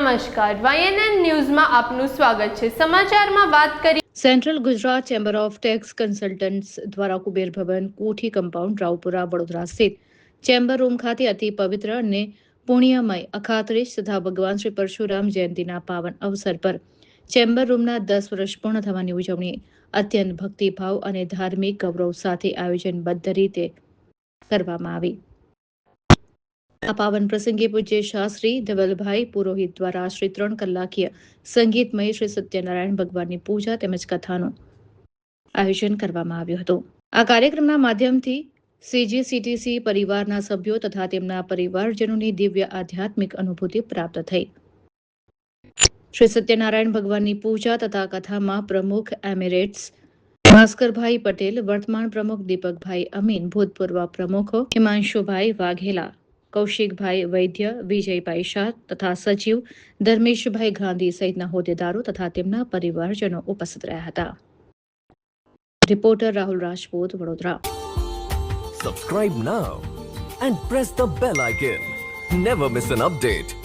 નમસ્કાર, YNN ન્યૂઝમાં આપનું સ્વાગત છે। સમાચારમાં વાત કરીએ। Central Gujarat chamber of tax consultants દ્વારા કુબેર ભવન કોઠી કમ્પાઉન્ડ રાવપુરા વડોદરા સ્થિત ચેમ્બર રૂમ ખાતે અતિ પવિત્ર અને પુણ્યમય અખાત્રીજ તથા ભગવાન શ્રી પરશુરામ જયંતિના પાવન અવસર પર ચેમ્બર રૂમના 10 વર્ષ પૂર્ણ થવાની ઉજવણી અત્યંત ભક્તિભાવ અને ધાર્મિક ગૌરવ સાથે આયોજનબદ્ધ રીતે કરવામાં આવી। આ પાવન પ્રસંગે પૂજ્ય શાસ્ત્રી ધવલભાઈ પુરોહિત દ્વારા શ્રી 3 કલાકીય સંગીતમય શ્રી સત્યનારાયણ ભગવાનની પૂજા તેમજ કથાનું આયોજન કરવામાં આવ્યું હતું। આ કાર્યક્રમના માધ્યમથી CGCTC પરિવારના સભ્યો તથા તેમના પરિવારજનોની દિવ્ય આધ્યાત્મિક અનુભૂતિ પ્રાપ્ત થઈ। શ્રી સત્યનારાયણ ભગવાનની પૂજા તથા કથામાં પ્રમુખ એમિરેટ્સ ભાસ્કરભાઈ પટેલ, વર્તમાન પ્રમુખ દીપકભાઈ અમીન, ભૂતપૂર્વ પ્રમુખો હિમાંશુભાઈ વાઘેલા, કૌશિકભાઈ વૈદ્ય, વિજયભાઈ શાહ તથા સચિવ ધર્મેશભાઈ ગાંધી સહિતના હોદ્દેદારો તથા તેમના પરિવારજનો ઉપસ્થિત રહ્યા હતા। Reporter Rahul Rajput, Vadodara. Subscribe now and press the bell icon. Never miss an update.